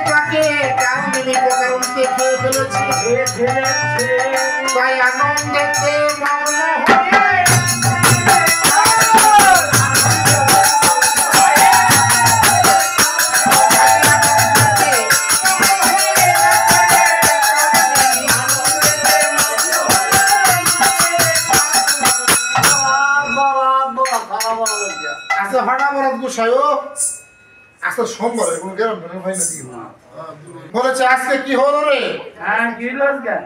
তাকে কামড়ে প্রকারণ দেখে ফেলেছে তাই আনন্দেতে মগ্ন হয়ে আচ্ছা হঠাৎ বরাদ গুছায়ও আচ্ছা সোমবার এখন গেলাম ভাই না কি বলেছে আজকে কি হলো রে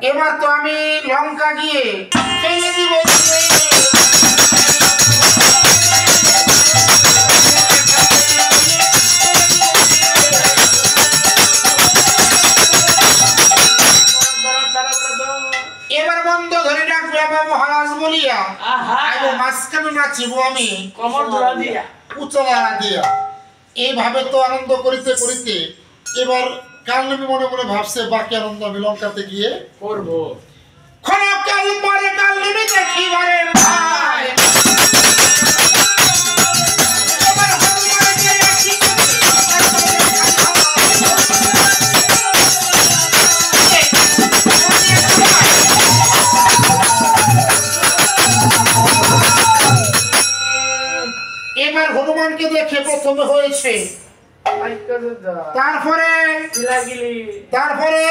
এবার তো আমি লঙ্কা গিয়ে ফেলে দিব এবার বন্ধ ধরে ডাকবে আমার মহারাজ বলিয়া মাঝখানে নাচিব আমি কমর ধরা দিয়া উচ্চলা দিয়া এইভাবে তো আনন্দ করিতে করিতে এবার কালনেমি মনে মনে ভাবছে বাকি আনন্দ আমি লঙ্কাতে গিয়ে করবো ক্ষণকাল পরে কালনেমি দেখি ঘরে ভাই এবার হনুমানকে দেখে প্রথমে হয়েছে তারপরে তারপরে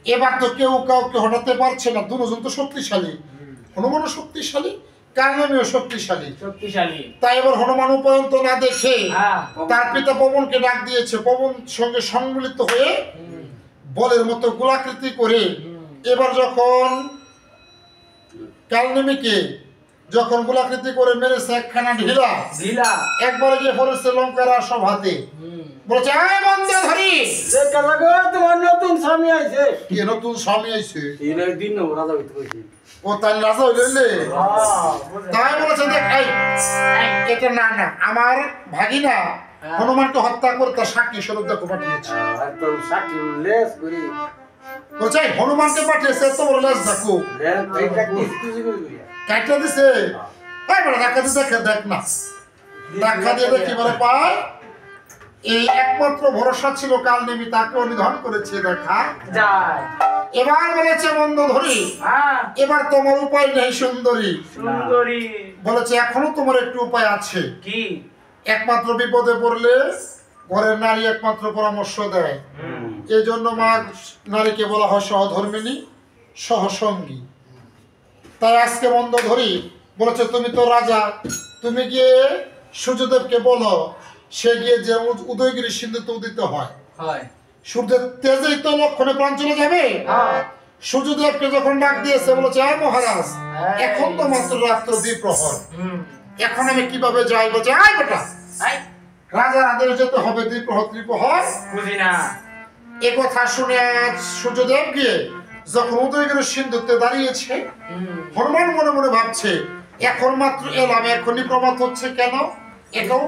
এবার তো কেউ কাউকে হটাতে পারছে না দুজন তো শক্তিশালী হনুমানও শক্তিশালী কালনেমিও শক্তিশালী তাই এবার হনুমান পর্যন্ত না দেখে তার পিতা পবনকে ডাক দিয়েছে পবন সঙ্গে সংমিলিত হয়ে বলের মতো গোলাকৃতি করে এবার যখন কালনেমিকে যখন গোলাকৃতি করে মেরেছে একখানা ঢিলা একবারে গিয়ে পড়েছে লঙ্কার সব হাতে বলছে আয় বন্ধ ধরি তোমার নতুন স্বামী আইছে কি নতুন স্বামী আইছে দিন রাজা হইতে কইছে ও তাই রাজা হইলে তাই বলেছে দেখ এটা না না আমার ভাগিনা হনুমানকে হত্যা করে তার সাক্ষী স্বরূপ দেখো পাঠিয়েছে একদম সাক্ষী লেস করি বলছে হনুমানকে পাঠিয়েছে তো বড় লেস দেখো এইটা কি কিছু করি কাটটা দিছে এই বড় ধাক্কা দিছে দেখ না ধাক্কা দিয়ে দেখি বলে পায় এই একমাত্র ভরসা ছিল কালনেমি তাকে নিধন করেছে দেখা যায় এবার বলেছে বন্ধ ধরি এবার তোমার উপায় নেই সুন্দরী বলেছে এখনো তোমার একটু উপায় আছে কি একমাত্র বিপদে পড়লে ঘরের নারী একমাত্র পরামর্শ দেয় এই জন্য মা নারীকে বলা হয় সহধর্মিনী সহসঙ্গী তাই আজকে বন্ধ ধরি বলেছে তুমি তো রাজা তুমি গিয়ে সূর্যদেবকে বলো সে গিয়ে যে উদয়গিরি সিন্ধুতে উদিত হয় সূর্যের তেজেই তো লক্ষণে প্রাণ চলে যাবে সূর্যদেবকে যখন ডাক দিয়েছে বলেছে আয় মহারাজ এখন তো মাত্র রাত্র দ্বিপ্রহর এখন আমি কিভাবে যাই বলছে আয় বেটা রাজার আদেশ যেতে হবে দ্বিপ্রহর ত্রিপ্রহর বুঝি না এ কথা শুনে সূর্যদেব গিয়ে যখন উদয়গিরি সিন্ধুতে দাঁড়িয়েছে হনুমান মনে মনে ভাবছে এখন মাত্র এলাম এখনই প্রমাদ হচ্ছে কেন এটাও